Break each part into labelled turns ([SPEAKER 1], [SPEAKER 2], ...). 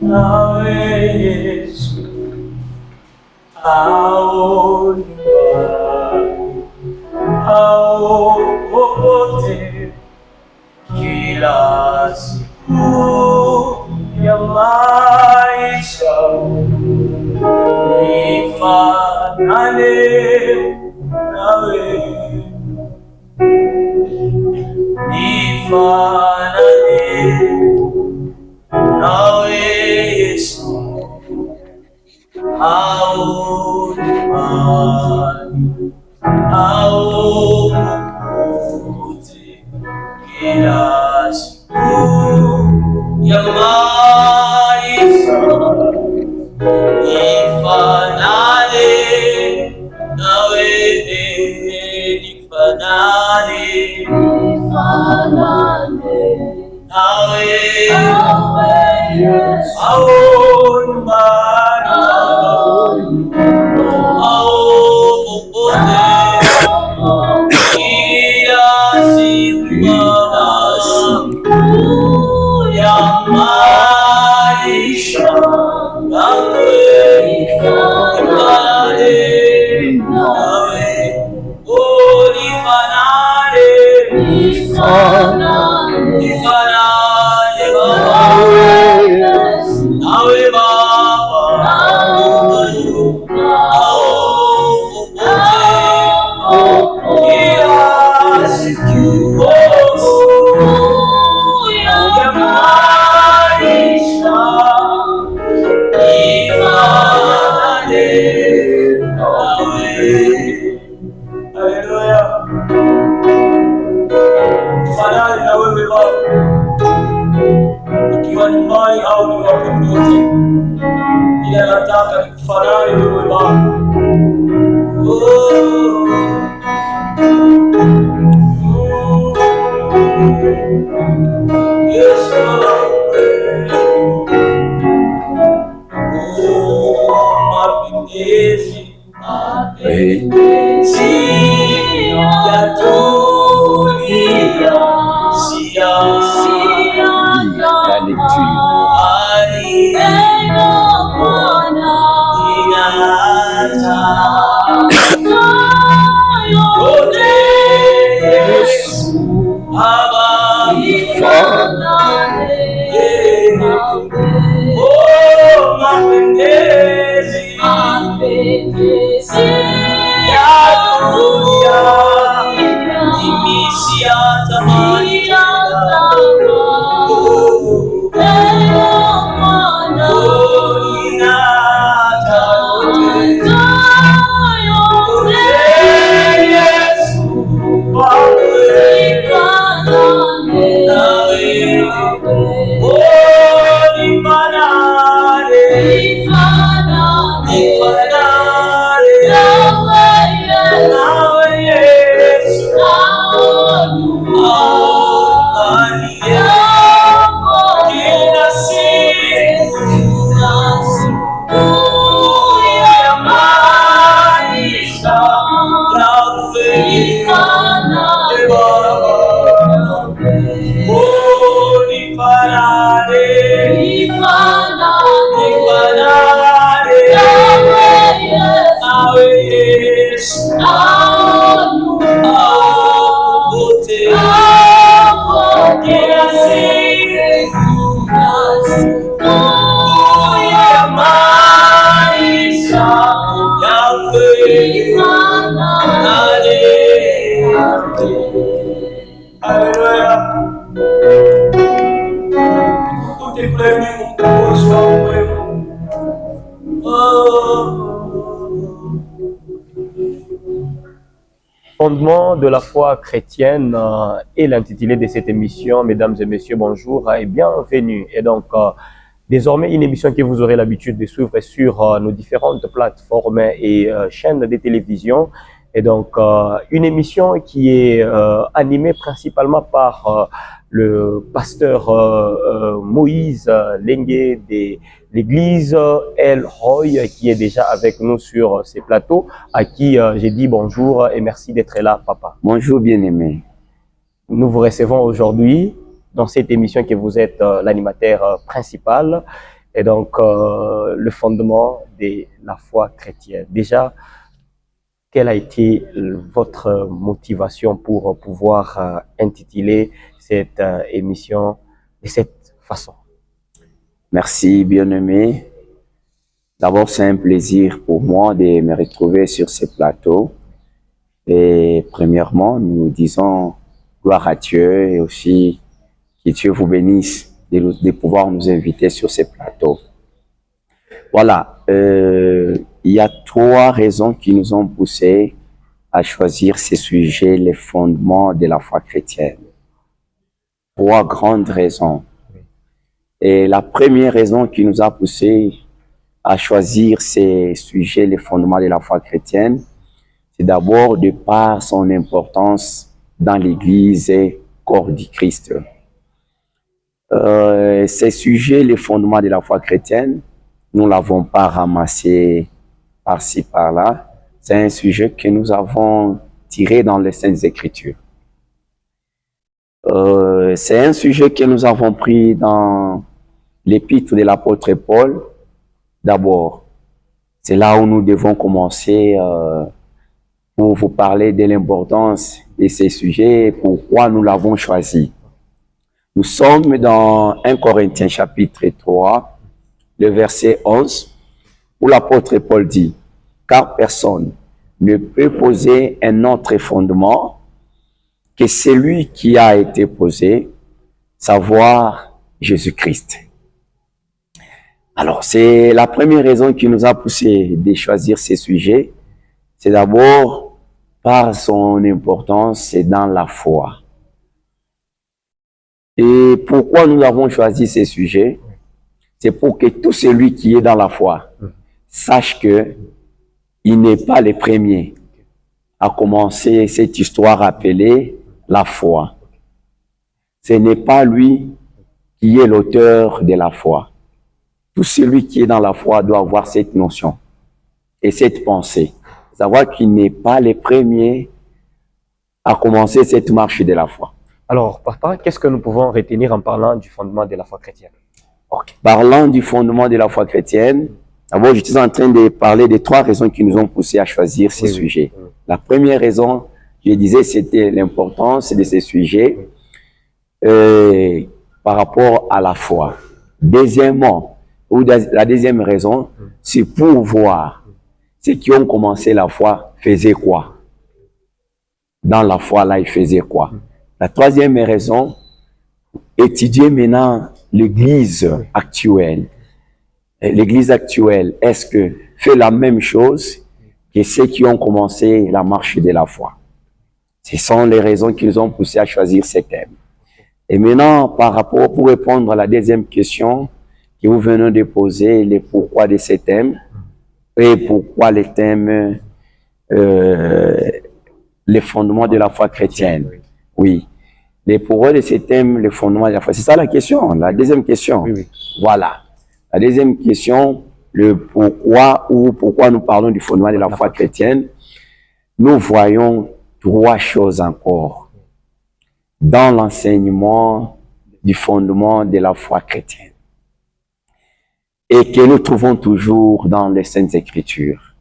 [SPEAKER 1] nawe Yesu au popote kila siku ya maisha nifanane nawe, nifanane nawe Yesu au nyumbani au popote kila siku ya maisha nifanane nawe, nifanane nawe Yesu au nyumbani au popote kila siku ya maisha nawe, nifanane nawe, oh nifanane, nifanane nawe Baba, kila siku ya maisha nifanane nawe. Haleluya, nifanane na wewe Baba, ikiwa nyumbani au ni popote, ila nataka nikufanane wewe Baba. Yes, mapendezi ya dunia
[SPEAKER 2] La lecture.
[SPEAKER 3] Fondement de la foi chrétienne est l'intitulé de cette émission. Mesdames et messieurs, bonjour et bienvenue. Et donc, désormais, une émission que vous aurez l'habitude de suivre sur nos différentes plateformes et chaînes de télévision. Et donc, une émission qui est animée principalement par le pasteur Moïse Lengue de l'église El Roy, qui est déjà avec nous sur ces plateaux, à qui j'ai dit bonjour et merci d'être là, papa.
[SPEAKER 2] Bonjour, bien-aimé.
[SPEAKER 3] nous vous recevons aujourd'hui dans cette émission que vous êtes l'animateur principal et donc le fondement de la foi chrétienne. Déjà, quelle a été votre motivation pour pouvoir intituler cette émission de cette façon?
[SPEAKER 2] Merci, bien-aimé. D'abord, c'est un plaisir pour moi de me retrouver sur ce plateau. Et premièrement, nous disons gloire à Dieu et aussi que Dieu vous bénisse de pouvoir nous inviter sur ce plateau. Voilà, il y a 3 raisons qui nous ont poussés à choisir ce sujet, les fondements de la foi chrétienne. 3 grandes raisons. Et la première raison qui nous a poussés à choisir ces sujets, les fondements de la foi chrétienne, c'est d'abord de par son importance dans l'Église et corps du Christ. Ces sujets, les fondements de la foi chrétienne, nous ne l'avons pas ramassé par-ci, par-là. C'est un sujet que nous avons tiré dans les Saintes Écritures. C'est un sujet que nous avons pris dans l'épître de l'apôtre Paul. D'abord, c'est là où nous devons commencer pour vous parler de l'importance de ces sujets et pourquoi nous l'avons choisi. Nous sommes dans 1 Corinthiens chapitre 3, le verset 11, où l'apôtre Paul dit « Car personne ne peut poser un autre fondement que celui qui a été posé, savoir Jésus-Christ. » Alors, c'est la première raison qui nous a poussé de choisir ces sujets. C'est d'abord par son importance, c'est dans la foi. Et pourquoi nous avons choisi ces sujets? C'est pour que tout celui qui est dans la foi sache que il n'est pas le premier à commencer cette histoire appelée la foi. Ce n'est pas lui qui est l'auteur de la foi. Tout celui qui est dans la foi doit avoir cette notion et cette pensée. Savoir qu'il n'est pas le premier à commencer cette marche de la foi.
[SPEAKER 3] Alors, papa, qu'est-ce que nous pouvons retenir en parlant du fondement de la foi chrétienne?
[SPEAKER 2] Okay. Parlant du fondement de la foi chrétienne, d'abord, j'étais en train de parler des 3 raisons qui nous ont poussés à choisir ces sujets. La première raison, je disais, c'était l'importance de ces sujets par rapport à la foi. Deuxièmement, ou la deuxième raison, c'est pour voir ceux qui ont commencé la foi faisaient quoi. Dans la foi, là, ils faisaient quoi. La troisième raison, étudier maintenant l'Église actuelle. L'Église actuelle, est-ce que fait la même chose que ceux qui ont commencé la marche de la foi? Ce sont les raisons qui nous ont poussés à choisir ces thèmes. Et maintenant, par rapport, pour répondre à la deuxième question que vous venez de poser, les pourquoi de ces thèmes, et pourquoi les thèmes, les fondements de la foi chrétienne. Oui. Les pourquoi de ces thèmes, les fondements de la foi. C'est ça la question, la deuxième question.
[SPEAKER 3] Oui.
[SPEAKER 2] Voilà. La deuxième question, le pourquoi ou pourquoi nous parlons du fondement de la foi chrétienne. Nous voyons 3 choses encore dans l'enseignement du fondement de la foi chrétienne et que nous trouvons toujours dans les Saintes Écritures.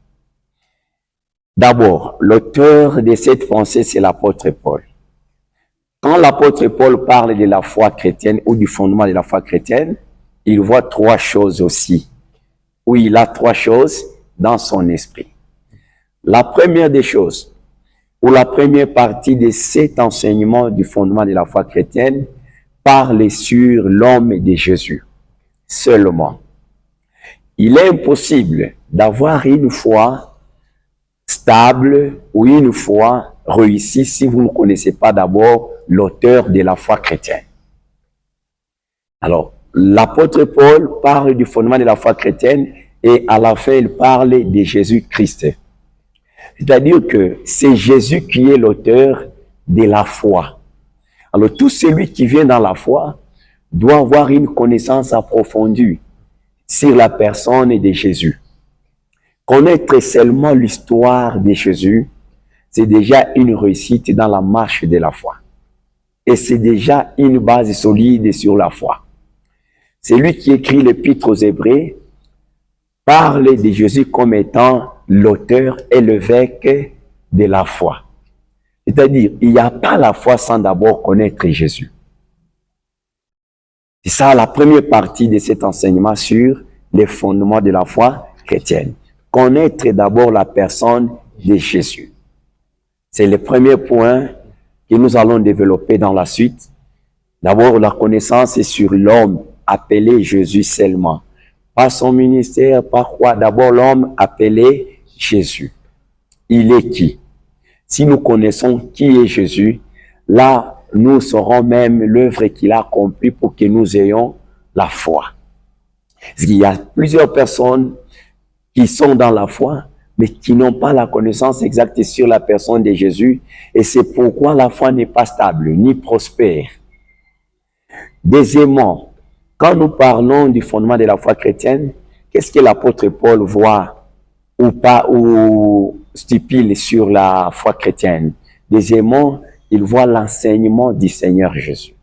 [SPEAKER 2] D'abord, l'auteur de cette pensée, c'est l'apôtre Paul. Quand l'apôtre Paul parle de la foi chrétienne ou du fondement de la foi chrétienne, il voit 3 choses aussi, ou il a 3 choses dans son esprit. La première des choses, ou la première partie de cet enseignement du fondement de la foi chrétienne, parle sur l'homme de Jésus seulement. Il est impossible d'avoir une foi stable ou une foi réussie si vous ne connaissez pas d'abord l'auteur de la foi chrétienne. Alors, l'apôtre Paul parle du fondement de la foi chrétienne et à la fin, il parle de Jésus-Christ. C'est-à-dire que c'est Jésus qui est l'auteur de la foi. Alors, tout celui qui vient dans la foi doit avoir une connaissance approfondie sur la personne de Jésus. Connaître seulement l'histoire de Jésus, c'est déjà une réussite dans la marche de la foi. Et c'est déjà une base solide sur la foi. C'est lui qui écrit l'Épître aux Hébreux, parle de Jésus comme étant l'auteur et l'évêque de la foi. C'est-à-dire, il n'y a pas la foi sans d'abord connaître Jésus. C'est ça la première partie de cet enseignement sur les fondements de la foi chrétienne. Connaître d'abord la personne de Jésus. C'est le premier point que nous allons développer dans la suite. D'abord, la connaissance sur l'homme appelé Jésus seulement. Pas son ministère, pas quoi. D'abord, l'homme appelé Jésus. Il est qui? Si nous connaissons qui est Jésus, là, nous saurons même l'œuvre qu'il a accomplie pour que nous ayons la foi. Parce qu'il y a plusieurs personnes qui sont dans la foi, mais qui n'ont pas la connaissance exacte sur la personne de Jésus. Et c'est pourquoi la foi n'est pas stable, ni prospère. Deuxièmement, quand nous parlons du fondement de la foi chrétienne, qu'est-ce que l'apôtre Paul voit ou pas, ou stipule sur la foi chrétienne? Deuxièmement, il voit l'enseignement du Seigneur Jésus.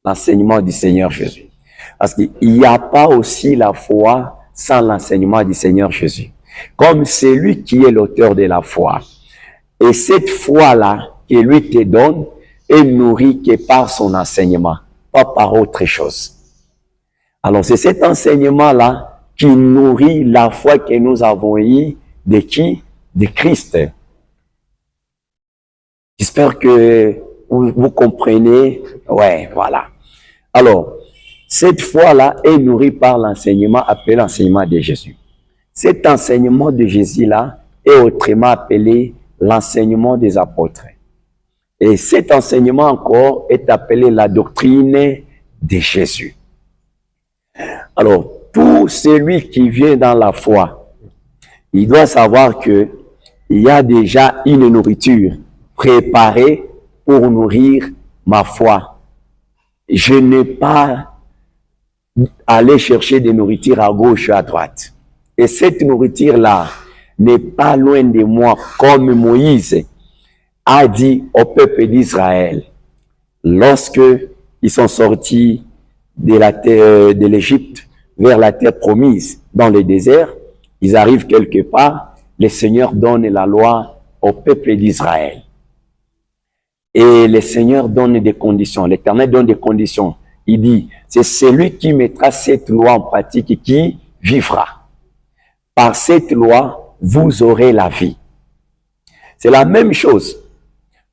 [SPEAKER 2] L'enseignement du Seigneur Jésus. Parce qu'il n'y a pas aussi la foi sans l'enseignement du Seigneur Jésus. Comme c'est lui qui est l'auteur de la foi. Et cette foi-là, que lui te donne, est nourrie que par son enseignement, pas par autre chose. Alors c'est cet enseignement-là qui nourrit la foi que nous avons eue de qui? De Christ. J'espère que vous comprenez. Ouais, voilà. Alors, cette foi-là est nourrie par l'enseignement appelé l'enseignement de Jésus. Cet enseignement de Jésus-là est autrement appelé l'enseignement des apôtres. Et cet enseignement encore est appelé la doctrine de Jésus. Alors, tout celui qui vient dans la foi, il doit savoir que il y a déjà une nourriture préparée pour nourrir ma foi. Je n'ai pas allé chercher des nourritures à gauche et à droite. Et cette nourriture-là n'est pas loin de moi, comme Moïse a dit au peuple d'Israël lorsque ils sont sortis de la terre de l'Égypte vers la terre promise dans le désert. Ils arrivent quelque part, le Seigneur donne la loi au peuple d'Israël. Et le Seigneur donne des conditions, l'Éternel donne des conditions. Il dit, c'est celui qui mettra cette loi en pratique qui vivra. Par cette loi, vous aurez la vie. C'est la même chose.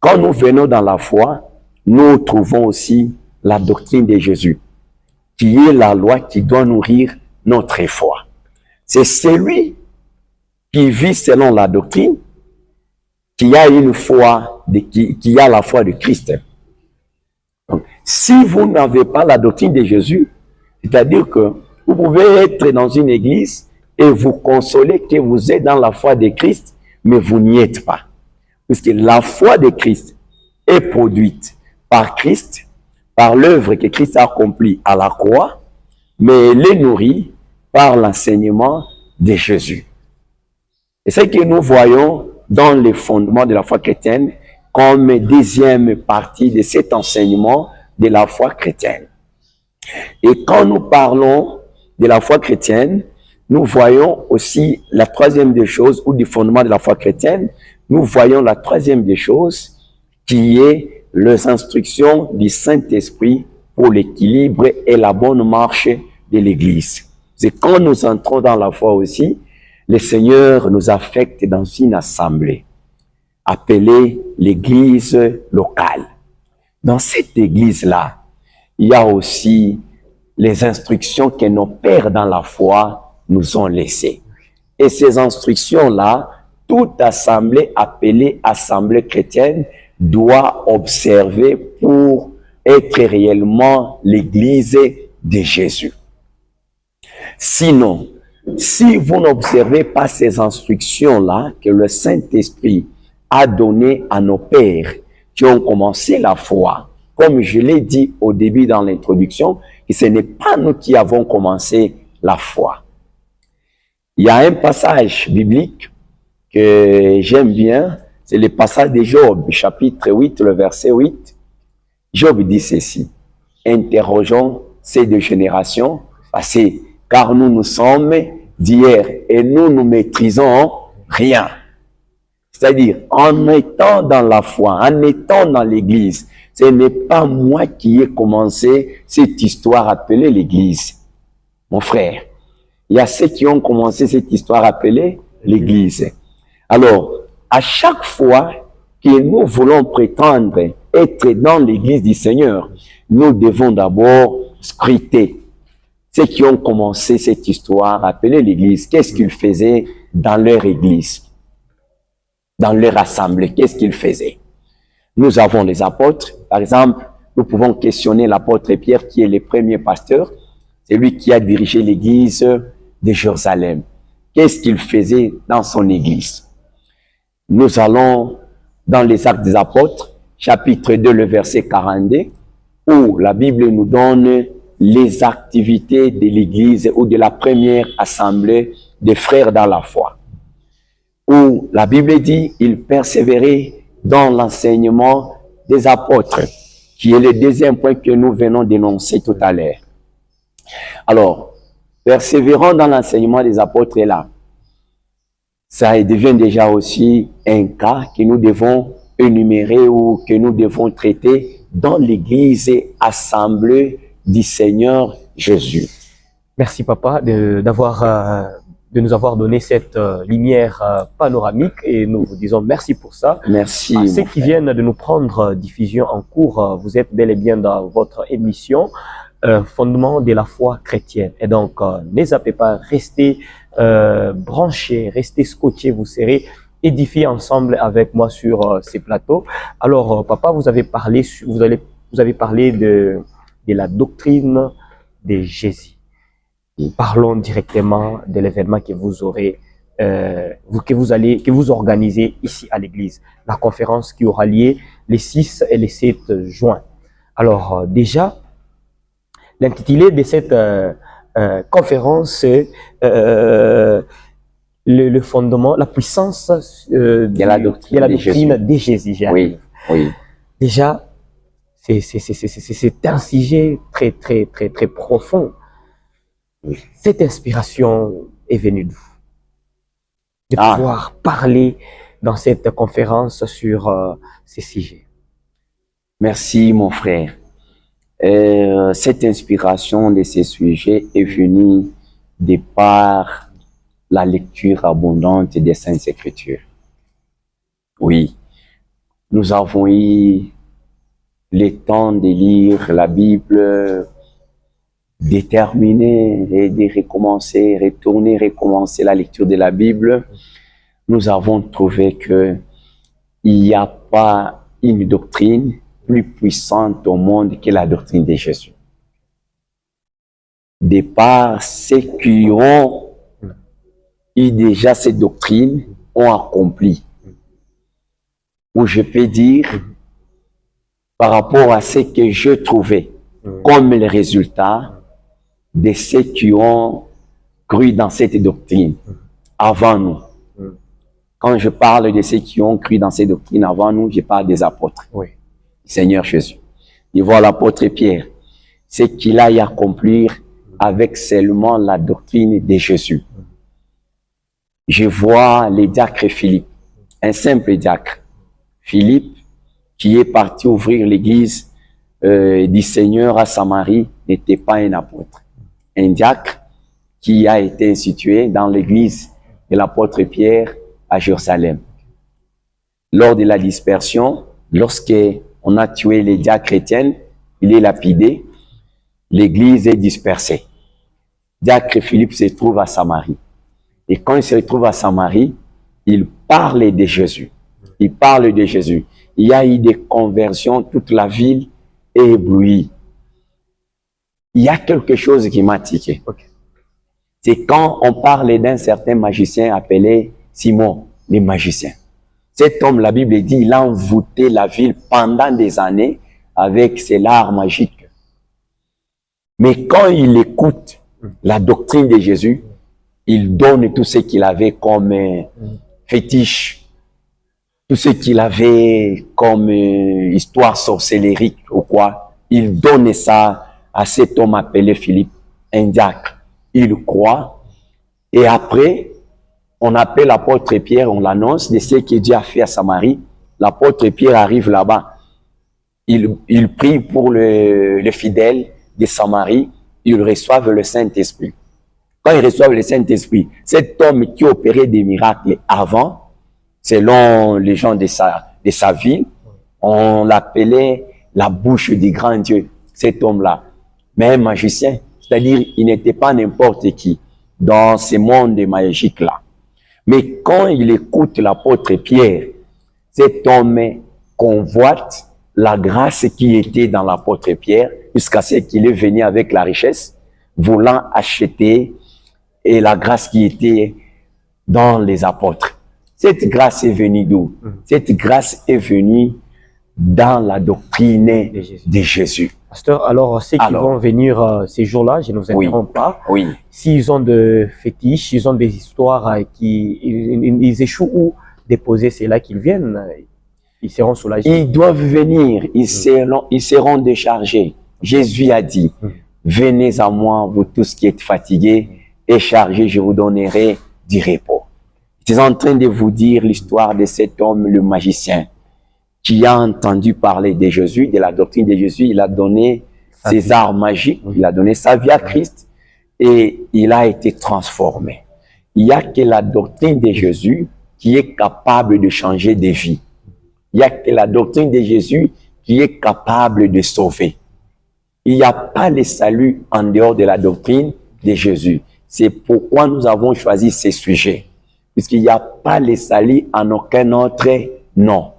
[SPEAKER 2] Quand nous venons dans la foi, nous trouvons aussi la doctrine de Jésus, qui est la loi qui doit nourrir notre foi. C'est celui qui vit selon la doctrine, qui a une foi, qui a la foi de Christ. Donc, si vous n'avez pas la doctrine de Jésus, c'est-à-dire que vous pouvez être dans une église et vous consoler que vous êtes dans la foi de Christ, mais vous n'y êtes pas. Puisque la foi de Christ est produite par Christ, par l'œuvre que Christ a accomplie à la croix, mais elle est nourrie par l'enseignement de Jésus. Et c'est ce que nous voyons dans les fondements de la foi chrétienne comme deuxième partie de cet enseignement de la foi chrétienne. Et quand nous parlons de la foi chrétienne, nous voyons aussi la troisième des choses, ou du fondement de la foi chrétienne, nous voyons la troisième des choses qui est les instructions du Saint-Esprit pour l'équilibre et la bonne marche de l'Église. C'est quand nous entrons dans la foi aussi, le Seigneur nous affecte dans une assemblée appelée l'Église locale. Dans cette Église-là, il y a aussi les instructions que nos pères dans la foi nous ont laissées. Et ces instructions-là, toute assemblée appelée assemblée chrétienne doit observer pour être réellement l'Église de Jésus. Sinon, si vous n'observez pas ces instructions-là que le Saint-Esprit a données à nos pères qui ont commencé la foi, comme je l'ai dit au début dans l'introduction, que ce n'est pas nous qui avons commencé la foi. Il y a un passage biblique que j'aime bien, c'est le passage de Job, chapitre 8, le verset 8. Job dit ceci, interrogeons ces deux générations passées, car nous sommes d'hier et nous ne maîtrisons rien. C'est-à-dire, en étant dans la foi, en étant dans l'église, ce n'est pas moi qui ai commencé cette histoire appelée l'église. Mon frère, il y a ceux qui ont commencé cette histoire appelée l'église. Alors, à chaque fois que nous voulons prétendre être dans l'église du Seigneur, nous devons d'abord scruter ceux qui ont commencé cette histoire appelée l'église. Qu'est-ce qu'ils faisaient dans leur église? Dans leur assemblée, qu'est-ce qu'ils faisaient? Nous avons les apôtres. Par exemple, nous pouvons questionner l'apôtre Pierre, qui est le premier pasteur. C'est lui qui a dirigé l'église de Jérusalem. Qu'est-ce qu'il faisait dans son église? Nous allons dans les Actes des Apôtres, chapitre 2, le verset 42, où la Bible nous donne les activités de l'église ou de la première assemblée des frères dans la foi. Où la Bible dit, ils persévéraient dans l'enseignement des apôtres, qui est le deuxième point que nous venons d'énoncer tout à l'heure. Alors, persévérant dans l'enseignement des apôtres est là. Ça devient déjà aussi un cas que nous devons énumérer ou que nous devons traiter dans l'église assemblée du Seigneur Jésus.
[SPEAKER 3] Merci papa de nous avoir donné cette lumière panoramique et nous vous disons merci pour ça.
[SPEAKER 2] Merci.
[SPEAKER 3] À ceux qui viennent de nous prendre diffusion en cours, vous êtes bel et bien dans votre émission Fondement de la foi chrétienne. Et donc, ne zappez pas, restez branchés, restez scotchés, vous serez édifiés ensemble avec moi sur ces plateaux. Alors, papa, vous avez parlé de la doctrine de Jésus. Parlons directement de l'événement que vous aurez, que vous organisez ici à l'église. La conférence qui aura lieu les 6 et les 7 juin. Alors, déjà, l'intitulé de cette conférence, c'est le fondement, la puissance de la doctrine de Jésus.
[SPEAKER 2] Oui, oui.
[SPEAKER 3] Déjà, c'est un sujet très, très, très, très profond.
[SPEAKER 2] Oui.
[SPEAKER 3] Cette inspiration est venue d'où? De pouvoir parler dans cette conférence sur ces sujets.
[SPEAKER 2] Merci, mon frère. Cette inspiration de ces sujets est venue de par la lecture abondante des Saintes Écritures. Oui, nous avons eu le temps de lire la Bible, déterminer et de recommencer, recommencer la lecture de la Bible. Nous avons trouvé que il n'y a pas une doctrine plus puissante au monde que la doctrine de Jésus. De par ceux qui ont eu déjà cette doctrine, ont accompli. Ou je peux dire, par rapport à ce que je trouvais comme les résultats de ceux qui ont cru dans cette doctrine avant nous. Quand je parle de ceux qui ont cru dans cette doctrine avant nous, je parle des apôtres.
[SPEAKER 3] Oui.
[SPEAKER 2] Seigneur Jésus. Il voit l'apôtre Pierre, ce qu'il a à accomplir avec seulement la doctrine de Jésus. Je vois le diacre Philippe, un simple diacre. Philippe, qui est parti ouvrir l'église du Seigneur à Samarie, n'était pas un apôtre. Un diacre qui a été institué dans l'église de l'apôtre Pierre à Jérusalem. Lors de la dispersion, lorsque on a tué les diacres chrétiens, il est lapidé, l'église est dispersée. Diacre Philippe se trouve à Samarie. Et quand il se retrouve à Samarie, il parle de Jésus. Il parle de Jésus. Il y a eu des conversions, toute la ville est éblouie. Il y a quelque chose qui m'a tiqué.
[SPEAKER 3] Okay.
[SPEAKER 2] C'est quand on parle d'un certain magicien appelé Simon, le magicien. Cet homme, la Bible dit, il a envoûté la ville pendant des années avec ses lards magiques. Mais quand il écoute la doctrine de Jésus, il donne tout ce qu'il avait comme fétiche, tout ce qu'il avait comme histoire sorcellérique ou quoi? Il donne ça à cet homme appelé Philippe, un diacre. Il croit. Et après, on appelle l'apôtre Pierre, on l'annonce de ce que Dieu a fait à Samarie. L'apôtre Pierre arrive là-bas. Il prie pour les fidèles de Samarie. Ils reçoivent le Saint-Esprit. Quand ils reçoivent le Saint-Esprit, cet homme qui opérait des miracles avant, selon les gens de sa ville, on l'appelait la bouche du grand Dieu, cet homme-là. Mais un magicien, c'est-à-dire il n'était pas n'importe qui dans ce monde magique-là. Mais quand il écoute l'apôtre Pierre, cet homme convoite la grâce qui était dans l'apôtre Pierre jusqu'à ce qu'il est venu avec la richesse, voulant acheter et la grâce qui était dans les apôtres. Cette grâce est venue d'où? Cette grâce est venue dans la doctrine de Jésus.
[SPEAKER 3] Pasteur, alors ceux qui vont venir ces jours-là, je ne vous interromps pas, s'ils ont de fétiches, s'ils ont des histoires ils échouent ou déposer, c'est là qu'ils viennent, ils seront soulagés.
[SPEAKER 2] Ils doivent venir, ils seront déchargés. Jésus a dit, venez à moi, vous tous qui êtes fatigués et chargés, je vous donnerai du repos. Je suis en train de vous dire l'histoire de cet homme, le magicien, qui a entendu parler de Jésus, de la doctrine de Jésus. Il a donné ses arts magiques, il a donné sa vie à Christ et il a été transformé. Il n'y a que la doctrine de Jésus qui est capable de changer des vies. Il n'y a que la doctrine de Jésus qui est capable de sauver. Il n'y a pas le salut en dehors de la doctrine de Jésus. C'est pourquoi nous avons choisi ces sujets. Puisqu'il n'y a pas le salut en aucun autre nom.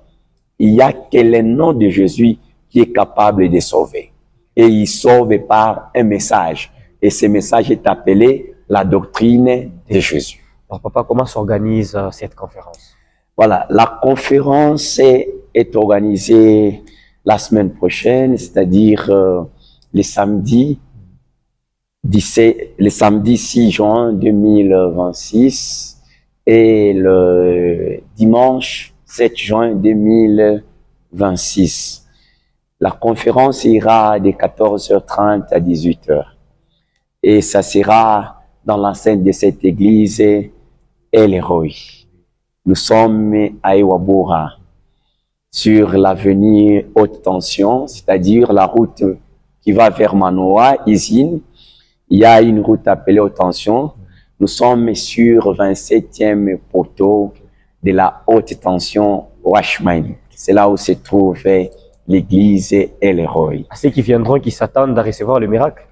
[SPEAKER 2] Il n'y a que le nom de Jésus qui est capable de sauver. Et il sauve par un message. Et ce message est appelé la doctrine de Jésus.
[SPEAKER 3] Alors papa, comment s'organise cette conférence?
[SPEAKER 2] Voilà, la conférence est organisée la semaine prochaine, c'est-à-dire le samedi 6 juin 2026 et le dimanche 7 juin 2026. La conférence ira de 14h30 à 18h. Et ça sera dans l'enceinte de cette église El Roi. Nous sommes à Ewabura, sur l'avenue Haute Tension, c'est-à-dire la route qui va vers Manoa, Isine. Il y a une route appelée Haute Tension. Nous sommes sur 27e poteau de la Haute Tension Washmine. C'est là où se trouve l'église El Roi.
[SPEAKER 3] À ceux qui viendront, qui s'attendent à recevoir le miracle?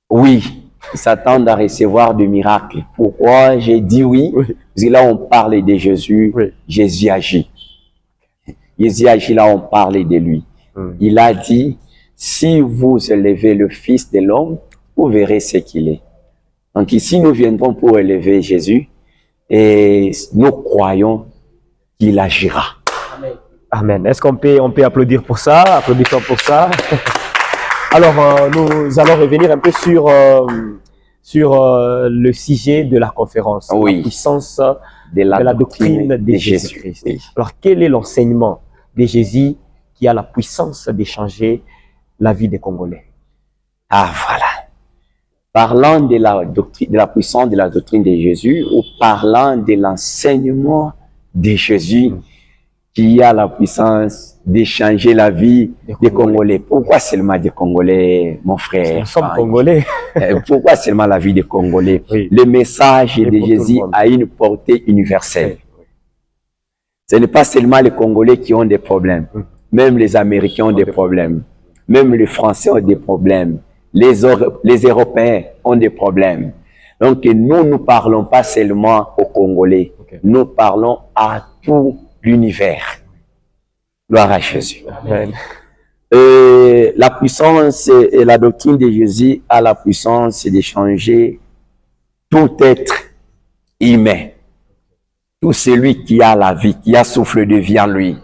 [SPEAKER 2] Oui, ils s'attendent à recevoir des miracles. Pourquoi j'ai dit oui? Parce que là, on parle de Jésus, Jésus agit. Jésus agit, là, on parle de lui. Il a dit, si vous élevez le Fils de l'homme, vous verrez ce qu'il est. Donc ici, nous viendrons pour élever Jésus et nous croyons qu'il agira.
[SPEAKER 3] Amen. Amen. Est-ce qu'on peut applaudir pour ça? Applaudissons pour ça. Alors, nous allons revenir un peu sur le sujet de la conférence, la puissance de la doctrine de Jésus-Christ. Alors, quel est l'enseignement de Jésus qui a la puissance de changer la vie des Congolais?
[SPEAKER 2] Ah, voilà. Parlant de la puissance de la doctrine de Jésus ou parlant de l'enseignement de Jésus qui a la puissance de changer la vie des Congolais. Pourquoi seulement des Congolais, mon frère?
[SPEAKER 3] Nous sommes Congolais.
[SPEAKER 2] Pourquoi seulement la vie des Congolais? Le message de Jésus a une portée universelle. Ce n'est pas seulement les Congolais qui ont des problèmes. Même les Américains ont des problèmes. Même les Français ont des problèmes. Les Européens ont des problèmes. Donc, nous ne parlons pas seulement aux Congolais. Nous parlons à tout l'univers. Gloire à Jésus.
[SPEAKER 3] Amen.
[SPEAKER 2] La puissance et la doctrine de Jésus a la puissance de changer tout être humain. Tout celui qui a la vie, qui a souffle de vie en lui.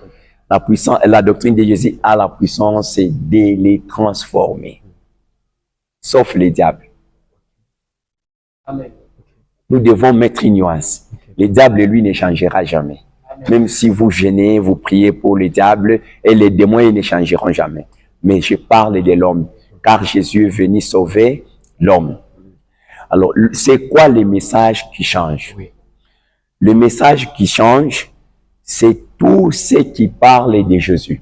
[SPEAKER 2] La doctrine de Jésus a la puissance de les transformer. Sauf le diable.
[SPEAKER 3] Amen.
[SPEAKER 2] Nous devons mettre une nuance. Le diable, lui, ne changera jamais. Même si vous gênez, vous priez pour le diable et les démons, ils ne changeront jamais. mais je parle de l'homme, car Jésus est venu sauver l'homme. Alors, c'est quoi le message qui change?
[SPEAKER 3] Oui.
[SPEAKER 2] Le message qui change, c'est tout ce qui parle de Jésus.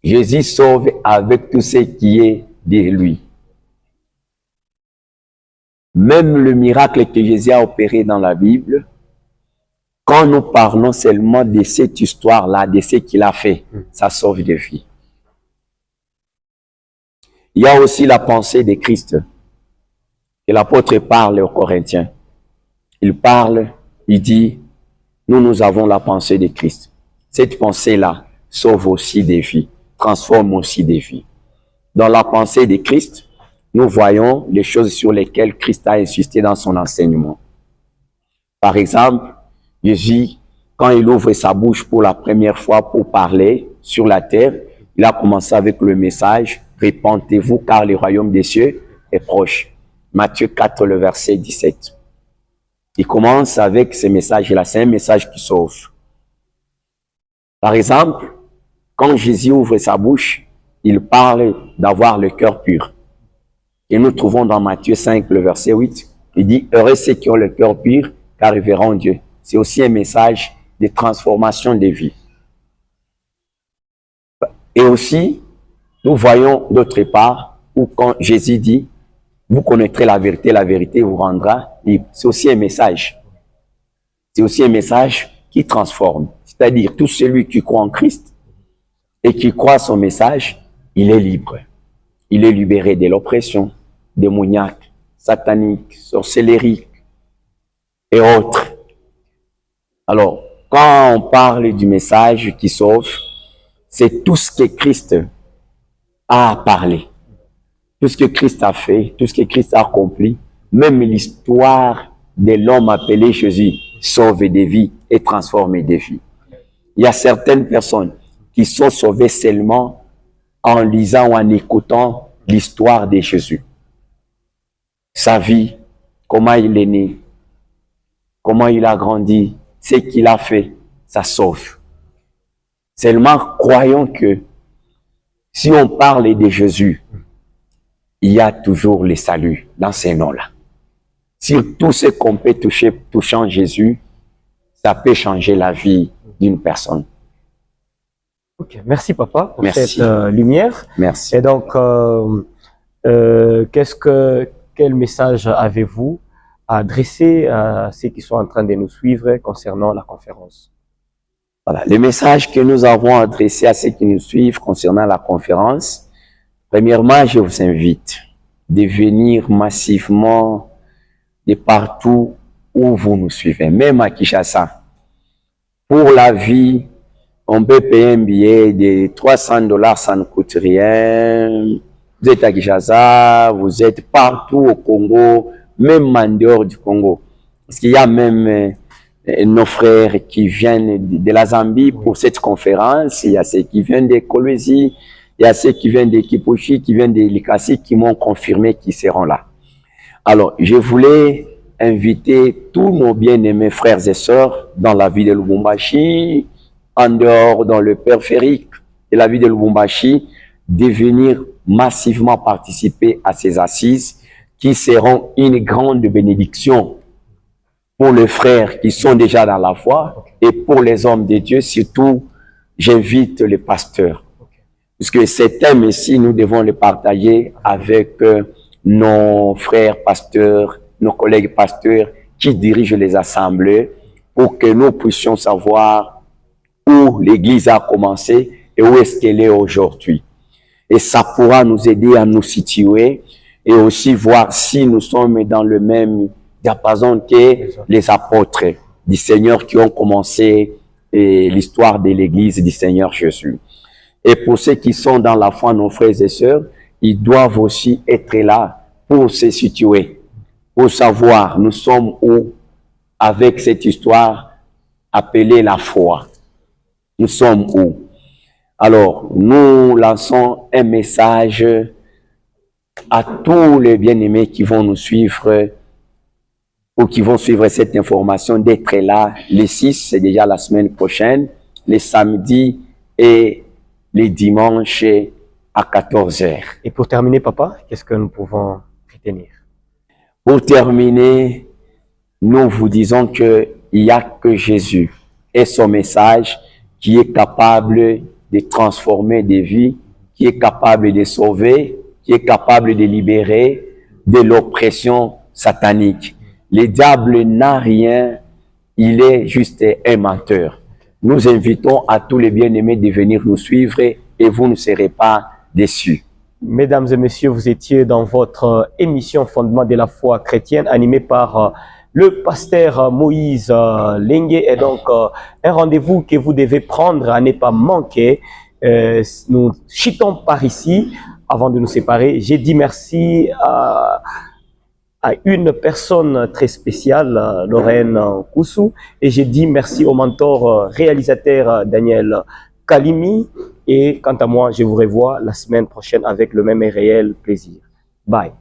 [SPEAKER 2] Jésus sauve avec tout ce qui est de lui. Même le miracle que Jésus a opéré dans la Bible, quand nous parlons seulement de cette histoire-là, de ce qu'il a fait, ça sauve des vies. Il y a aussi la pensée de Christ. Et l'apôtre parle aux Corinthiens. Il parle, il dit, nous avons la pensée de Christ. Cette pensée-là sauve aussi des vies, transforme aussi des vies. Dans la pensée de Christ, nous voyons les choses sur lesquelles Christ a insisté dans son enseignement. Par exemple, Jésus, quand il ouvre sa bouche pour la première fois pour parler sur la terre, il a commencé avec le message « Répentez-vous car le royaume des cieux est proche ». Matthieu 4, le verset 17. Il commence avec ce message-là, c'est un message qui sauve. Par exemple, quand Jésus ouvre sa bouche, il parle d'avoir le cœur pur. Et nous trouvons dans Matthieu 5, le verset 8, il dit « Heureux ceux qui ont le cœur pur, car ils verront Dieu ». C'est aussi un message de transformation des vies. Et aussi, nous voyons d'autre part, où quand Jésus dit « Vous connaîtrez la vérité vous rendra libre ». C'est aussi un message. C'est aussi un message qui transforme. C'est-à-dire, tout celui qui croit en Christ et qui croit à son message, il est libre. Il est libéré de l'oppression, démoniaque, satanique, sorcellerie et autres. Alors, quand on parle du message qui sauve, c'est tout ce que Christ a parlé, tout ce que Christ a fait, tout ce que Christ a accompli, même l'histoire de l'homme appelé Jésus sauve des vies et transforme des vies. Il y a certaines personnes qui sont sauvées seulement en lisant ou en écoutant l'histoire de Jésus. Sa vie, comment il est né, comment il a grandi, ce qu'il a fait, ça sauve. Seulement croyons que si on parle de Jésus, il y a toujours le salut dans ces noms-là. Si tout ce qu'on peut toucher, touchant Jésus, ça peut changer la vie d'une personne.
[SPEAKER 3] Ok, merci papa pour
[SPEAKER 2] Merci.
[SPEAKER 3] cette lumière.
[SPEAKER 2] Merci.
[SPEAKER 3] Et donc, quel message avez-vous à adresser à ceux qui sont en train de nous suivre concernant la conférence?
[SPEAKER 2] Voilà, le message que nous avons adressé à ceux qui nous suivent concernant la conférence, premièrement, je vous invite de venir massivement de partout où vous nous suivez, même à Kinshasa. Pour la vie, on peut payer un billet de $300, ça ne coûte rien. Vous êtes à Kinshasa, vous êtes partout au Congo, même en dehors du Congo. Parce qu'il y a même nos frères qui viennent de la Zambie pour cette conférence, il y a ceux qui viennent de Kolwezi, il y a ceux qui viennent de Kipushi, qui viennent de Likasi, qui m'ont confirmé qu'ils seront là. Alors, je voulais inviter tous nos bien-aimés frères et sœurs dans la ville de Lubumbashi, en dehors, dans le périphérique de la ville de Lubumbashi, de venir massivement participer à ces assises qui seront une grande bénédiction pour les frères qui sont déjà dans la foi et pour les hommes de Dieu. Surtout, j'invite les pasteurs. Parce que ces thèmes ici, nous devons les partager avec nos frères pasteurs, nos collègues pasteurs qui dirigent les assemblées pour que nous puissions savoir où l'Église a commencé et où est-ce qu'elle est aujourd'hui. Et ça pourra nous aider à nous situer et aussi voir si nous sommes dans le même diapason que les apôtres du Seigneur qui ont commencé l'histoire de l'Église du Seigneur Jésus. Et pour ceux qui sont dans la foi, nos frères et sœurs, ils doivent aussi être là pour se situer, pour savoir nous sommes où avec cette histoire appelée la foi. Nous sommes où? Alors, nous lançons un message à tous les bien-aimés qui vont nous suivre ou qui vont suivre cette information d'être là. Les 6, c'est déjà la semaine prochaine, les samedis et les dimanches à 14 heures.
[SPEAKER 3] Et pour terminer, papa, qu'est-ce que nous pouvons retenir?
[SPEAKER 2] Pour terminer, nous vous disons qu'il n'y a que Jésus et son message qui est capable de transformer des vies, qui est capable de sauver, qui est capable de libérer de l'oppression satanique. Le diable n'a rien, il est juste un menteur. Nous invitons à tous les bien-aimés de venir nous suivre et vous ne serez pas déçus.
[SPEAKER 3] Mesdames et messieurs, vous étiez dans votre émission Fondement de la foi chrétienne animée par le pasteur Moïse Lengue. Et donc, un rendez-vous que vous devez prendre à ne pas manquer. Nous chutons par ici. Avant de nous séparer, j'ai dit merci à une personne très spéciale, Lorraine Koussou, et j'ai dit merci au mentor réalisateur Daniel Kalimi. Et quant à moi, je vous revois la semaine prochaine avec le même et réel plaisir. Bye.